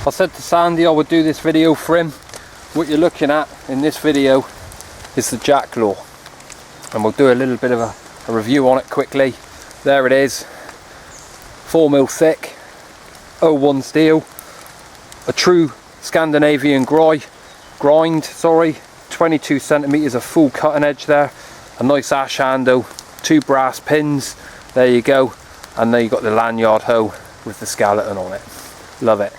I said to Sandy I would do this video for him. What you're looking at in this video is the Jacklore, and we'll do a little bit of a review on it quickly. There it is, 4mm thick, 01 steel, a true Scandinavian grind, 22 centimeters of full cutting edge there, a nice ash handle, 2 brass pins, there you go, and then you got the lanyard hoe with the skeleton on it. Love it.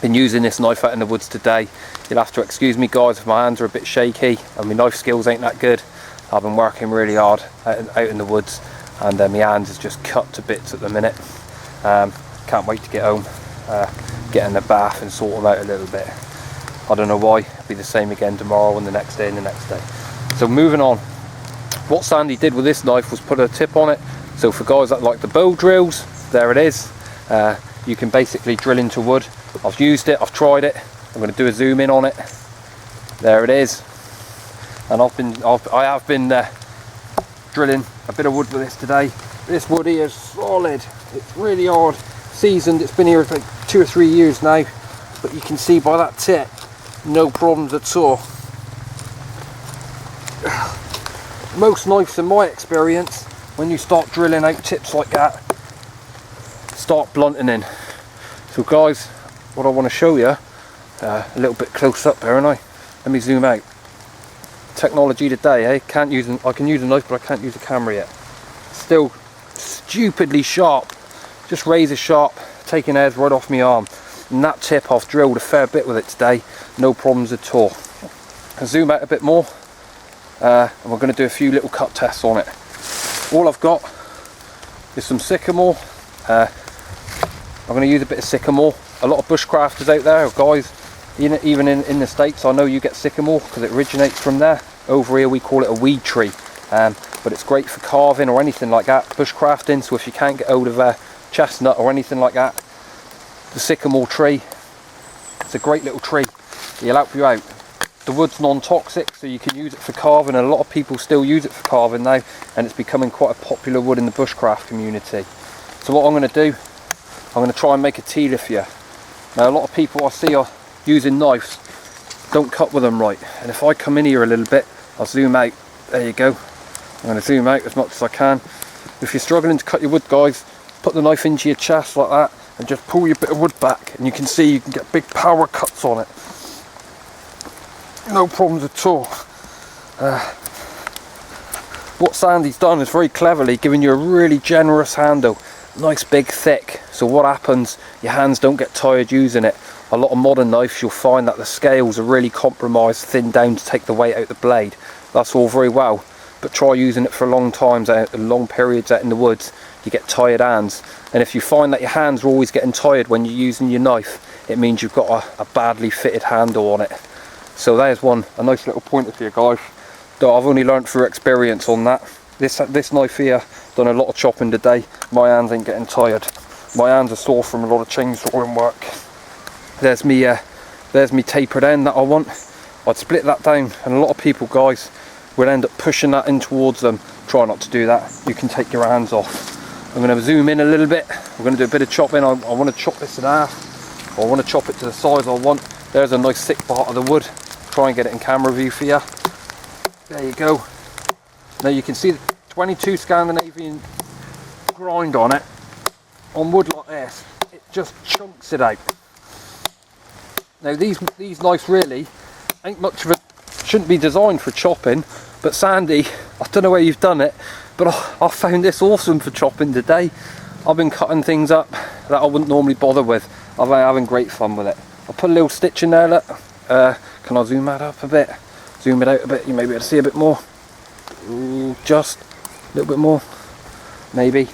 Been using this knife out in the woods today. You'll have to excuse me guys if my hands are a bit shaky and my knife skills ain't that good. I've been working really hard out in the woods, and my hands is just cut to bits at the minute. Can't wait to get home, get in the bath and sort them out a little bit. I don't know why, it'll be the same again tomorrow and the next day and the next day. So moving on, what Sandy did with this knife was put a tip on it. So for guys that like the bow drills, there it is. You can basically drill into wood. I've used it, I've tried it. I'm going to do a zoom in on it. There it is. And I have been drilling a bit of wood with this today. This wood here is solid. It's really hard, seasoned. It's been here for like 2 or 3 years now. But you can see by that tip, no problems at all. Most knives, in my experience, when you start drilling out tips like that, start blunting in. So guys, what I want to show you a little bit close up there, and let me zoom out. Technology today, eh? I can use a knife, but I can't use a camera yet. Still stupidly sharp, just razor sharp, taking hairs right off my arm. And that tip, I've drilled a fair bit with it today, no problems at all. I'll zoom out a bit more, and we're going to do a few little cut tests on it. All I've got is some sycamore. I'm going to use a bit of sycamore. A lot of bushcrafters out there, guys, even in the States, I know you get sycamore because it originates from there. Over here we call it a weed tree, but it's great for carving or anything like that, bushcrafting. So if you can't get hold of a chestnut or anything like that, the sycamore tree, it's a great little tree. It'll help you out. The wood's non-toxic, so you can use it for carving, and a lot of people still use it for carving now, and it's becoming quite a popular wood in the bushcraft community. So what I'm going to do, I'm going to try and make a teeler for you. Now a lot of people I see are using knives, don't cut with them right, and if I come in here a little bit, I'll zoom out. There you go. I'm going to zoom out as much as I can. If you're struggling to cut your wood, guys, put the knife into your chest like that and just pull your bit of wood back, and you can see you can get big power cuts on it. No problems at all. What Sandy's done is very cleverly giving you a really generous handle, nice big thick, so what happens, your hands don't get tired using it. A lot of modern knives, you'll find that the scales are really compromised, thinned down to take the weight out of the blade. That's all very well, but try using it for long periods out in the woods, you get tired hands. And if you find that your hands are always getting tired when you're using your knife, it means you've got a badly fitted handle on it. So there's a nice little pointer for you guys. Though I've only learnt through experience on that. This knife here, done a lot of chopping today. My hands ain't getting tired. My hands are sore from a lot of chainsawing work. There's me tapered end that I want. I'd split that down, and a lot of people, guys, will end up pushing that in towards them. Try not to do that. You can take your hands off. I'm going to zoom in a little bit. We're going to do a bit of chopping. I want to chop this in half. I want to chop it to the size I want. There's a nice thick part of the wood. Try and get it in camera view for you. There you go. Now you can see the 22 Scandinavian grind on it. On wood like this, it just chunks it out. Now these knives really ain't much of a, shouldn't be designed for chopping, but Sandy, I don't know where you've done it, but I found this awesome for chopping today. I've been cutting things up that I wouldn't normally bother with. I've been having great fun with it. I'll put a little stitch in there, look. Can I zoom that up a bit? Zoom it out a bit, you may be able to see a bit more. Ooh, just a little bit more. Maybe. You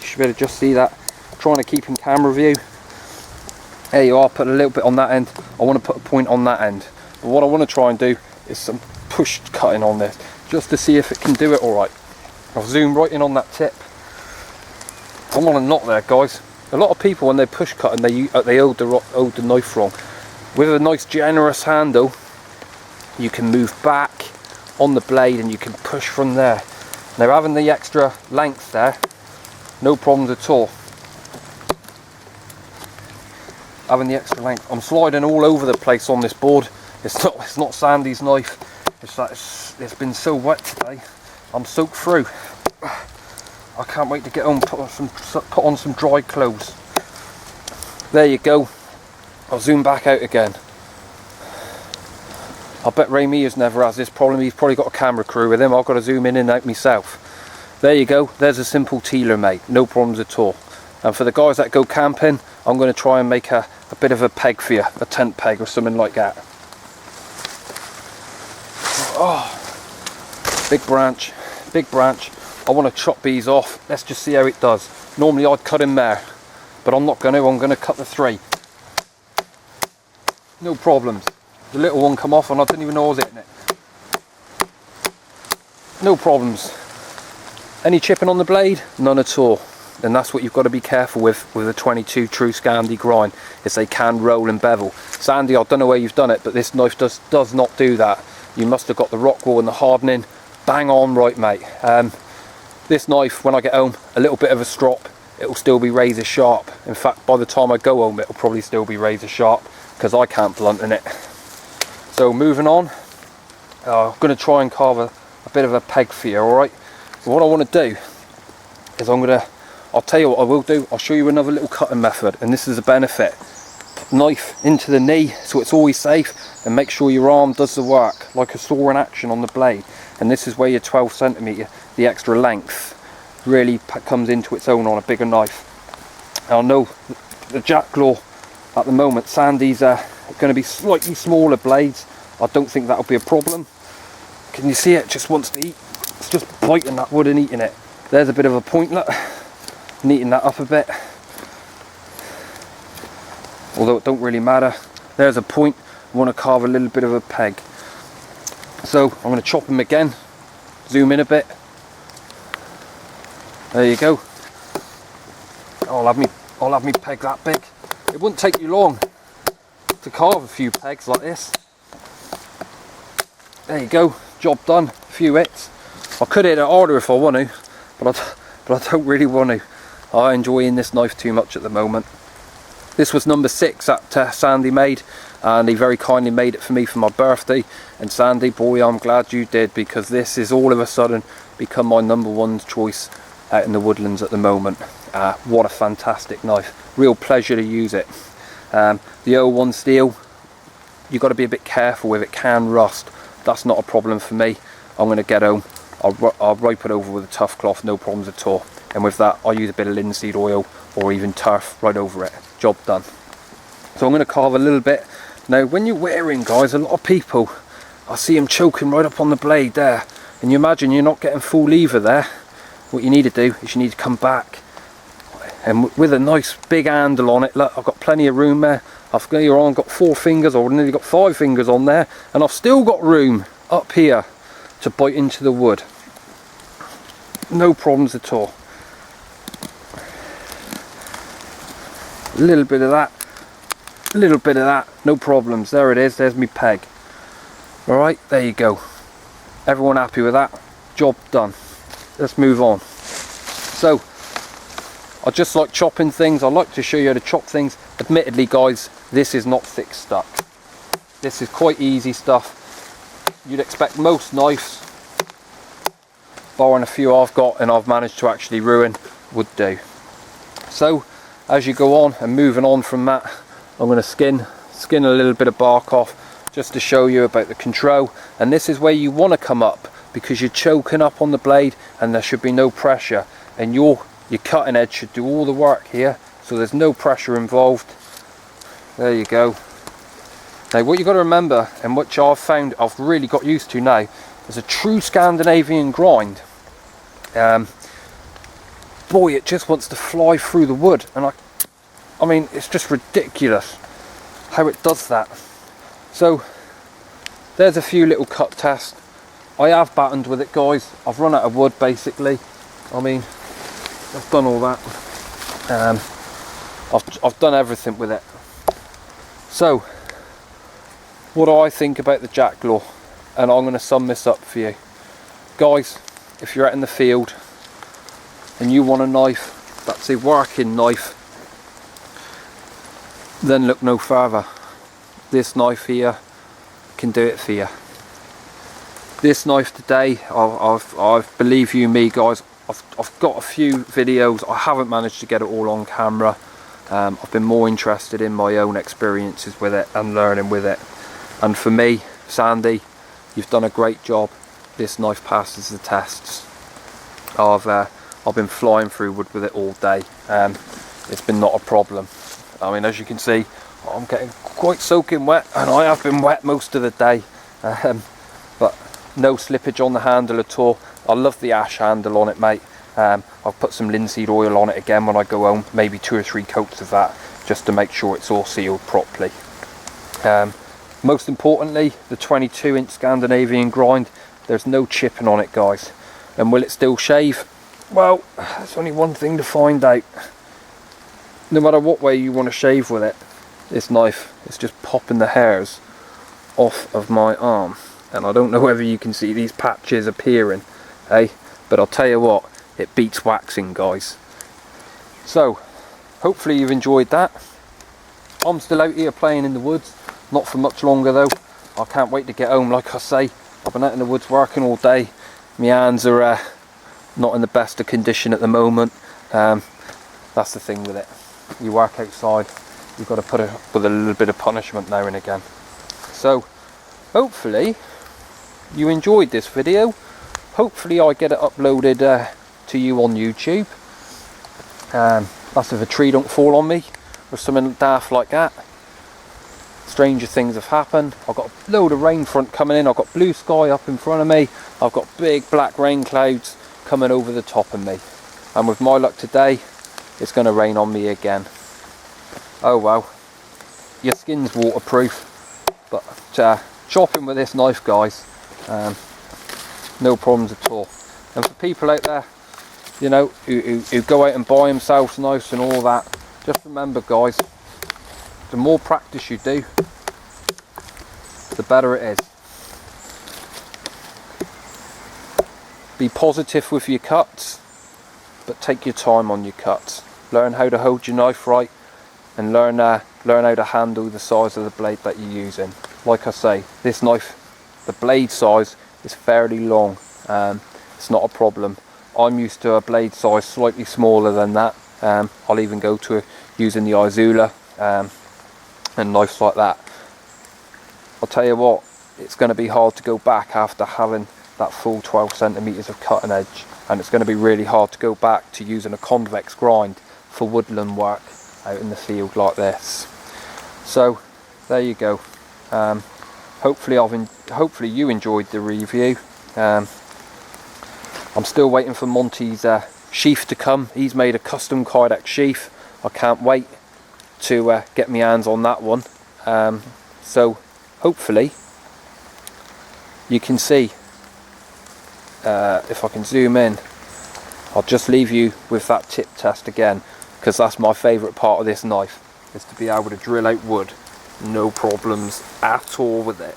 should be able to just see that. Trying to keep in camera view. There you are, put a little bit on that end. I want to put a point on that end. But what I want to try and do is some push cutting on this, just to see if it can do it alright. I'll zoom right in on that tip. I want a knot there, guys. A lot of people, when they push cut and they hold the knife wrong. With a nice generous handle, you can move back on the blade and you can push from there. Now having the extra length there, no problems at all. having the extra length. I'm sliding all over the place on this board. It's not Sandy's knife. It's that it's been so wet today. I'm soaked through. I can't wait to get home, put on some dry clothes. There you go. I'll zoom back out again. I bet Ramy has never has this problem. He's probably got a camera crew with him. I've got to zoom in and out myself. There you go. There's a simple tealer, mate. No problems at all. And for the guys that go camping, I'm going to try and make a bit of a peg for you, a tent peg or something like that. Oh, big branch, big branch. I want to chop these off. Let's just see how it does. Normally I'd cut him there, but I'm not going to. I'm going to cut the 3. No problems. The little one come off and I didn't even know I was hitting it. No problems. Any chipping on the blade? None at all. And that's what you've got to be careful with a 22 true Scandi grind, is they can roll and bevel. Sandy, I don't know where you've done it, but this knife does not do that. You must have got the rock wool and the hardening bang on right, mate. This knife, when I get home, a little bit of a strop, it'll still be razor sharp. In fact, by the time I go home, it'll probably still be razor sharp, because I can't blunt in it. So moving on, I'm going to try and carve a bit of a peg for you, alright? What I want to do is I'll tell you what I will do. I'll show you another little cutting method, and this is a benefit. Put knife into the knee so it's always safe, and make sure your arm does the work, like a saw in action on the blade. And this is where your 12 centimetre, the extra length, really comes into its own on a bigger knife. Now, I know the Jacklore at the moment, Sandy's going to be slightly smaller blades. I don't think that'll be a problem. Can you see it? Just wants to eat. It's just biting that wood and eating it. There's a bit of a pointlet, neaten that up a bit, although it don't really matter. There's a point. I want to carve a little bit of a peg, so I'm going to chop them again, zoom in a bit. There you go. I'll have me peg that big. It wouldn't take you long to carve a few pegs like this. There you go, job done. A few hits. I could hit it harder if I want to, but I don't really want to. I'm enjoying this knife too much at the moment. This was number 6 that Sandy made, and he very kindly made it for me for my birthday. And Sandy, boy, I'm glad you did, because this is all of a sudden become my number 1 choice out in the woodlands at the moment. What a fantastic knife. Real pleasure to use it. The 01 steel, you've got to be a bit careful with it, can rust. That's not a problem for me. I'm going to get home, I'll wipe it over with a tough cloth, no problems at all. And with that, I'll use a bit of linseed oil or even turf right over it. Job done. So I'm going to carve a little bit. Now, when you're wearing, guys, a lot of people, I see them choking right up on the blade there. And you imagine you're not getting full lever there. What you need to do is you need to come back. And with a nice big handle on it, look, I've got plenty of room there. I've got 4 fingers, or nearly got 5 fingers on there, and I've still got room up here to bite into the wood. No problems at all. A little bit of that, a little bit of that, no problems. There it is, there's me peg. Alright, there you go. Everyone happy with that? Job done. Let's move on. So, I just like chopping things. I like to show you how to chop things. Admittedly, guys, this is not thick stuff. This is quite easy stuff. You'd expect most knives, barring a few I've got and I've managed to actually ruin, would do. So, as you go on and moving on from that, I'm going to skin a little bit of bark off just to show you about the control. And this is where you want to come up, because you're choking up on the blade and there should be no pressure, and your cutting edge should do all the work here, so there's no pressure involved. There you go. Now, what you've got to remember, and which I've found I've really got used to now, is a true Scandinavian grind. Boy, it just wants to fly through the wood, and I mean, it's just ridiculous how it does that. So there's a few little cut tests. I have battened with it, guys. I've run out of wood basically. I mean, I've done all that. I've done everything with it. So what do I think about the Jacklore? And I'm going to sum this up for you guys. If you're out in the field and you want a knife that's a working knife, then look no further. This knife here can do it for you. This knife today, I've believe you me guys, I've got a few videos. I haven't managed to get it all on camera. I've been more interested in my own experiences with it and learning with it. And for me, Sandy, you've done a great job. This knife passes the tests. I've been flying through wood with it all day. It's been not a problem. I mean, as you can see, I'm getting quite soaking wet, and I have been wet most of the day. But no slippage on the handle at all. I love the ash handle on it, mate. I've put some linseed oil on it again when I go home, maybe 2 or 3 coats of that, just to make sure it's all sealed properly. Most importantly, the 22-inch Scandinavian grind, there's no chipping on it, guys. And will it still shave? Well, there's only one thing to find out. No matter what way you want to shave with it, this knife is just popping the hairs off of my arm. And I don't know whether you can see these patches appearing, eh? But I'll tell you what, it beats waxing, guys. So, hopefully you've enjoyed that. I'm still out here playing in the woods, not for much longer though. I can't wait to get home. Like I say, I've been out in the woods working all day. My hands are not in the best of condition at the moment. That's the thing with it. You work outside, you've got to put up with a little bit of punishment now and again. So, hopefully you enjoyed this video. Hopefully I get it uploaded to you on YouTube. That's if a tree don't fall on me or something daft like that. Stranger things have happened. I've got a load of rain front coming in. I've got blue sky up in front of me. I've got big black rain clouds coming over the top of me. And with my luck today, it's going to rain on me again. Oh well. Your skin's waterproof. But chopping with this knife, guys, no problems at all. And for people out there, you know, who go out and buy themselves knives and all that, just remember, guys, the more practice you do, the better it is. Be positive with your cuts, but take your time on your cuts. Learn how to hold your knife right, and learn how to handle the size of the blade that you're using. Like I say, this knife, the blade size is fairly long. It's not a problem. I'm used to a blade size slightly smaller than that. I'll even go to using the Izula and knives like that. I'll tell you what, it's going to be hard to go back after having that full 12 centimeters of cutting edge, and it's going to be really hard to go back to using a convex grind for woodland work out in the field like this. So there you go. Hopefully you enjoyed the review. I'm still waiting for Monty's sheath to come. He's made a custom Kydex sheath. I can't wait to get my hands on that one. So hopefully you can see, if I can zoom in, I'll just leave you with that tip test again, because that's my favourite part of this knife, is to be able to drill out wood. No problems at all with it.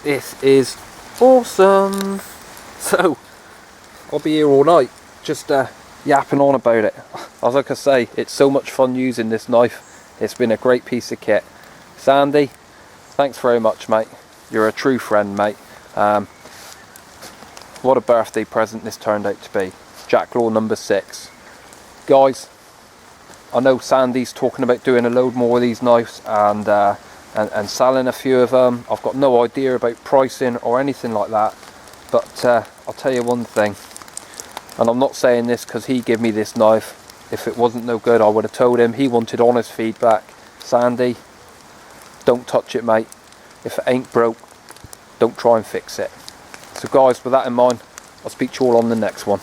This is awesome. So I'll be here all night just yapping on about it. As like I say, it's so much fun using this knife. It's been a great piece of kit. Sandy, thanks very much, mate. You're a true friend, mate. What a birthday present this turned out to be. Jacklore number 6. Guys, I know Sandy's talking about doing a load more of these knives and selling a few of them. I've got no idea about pricing or anything like that, but I'll tell you one thing, and I'm not saying this because he gave me this knife. If it wasn't no good, I would have told him. He wanted honest feedback. Sandy, don't touch it, mate. If it ain't broke, don't try and fix it. So guys, with that in mind, I'll speak to you all on the next one.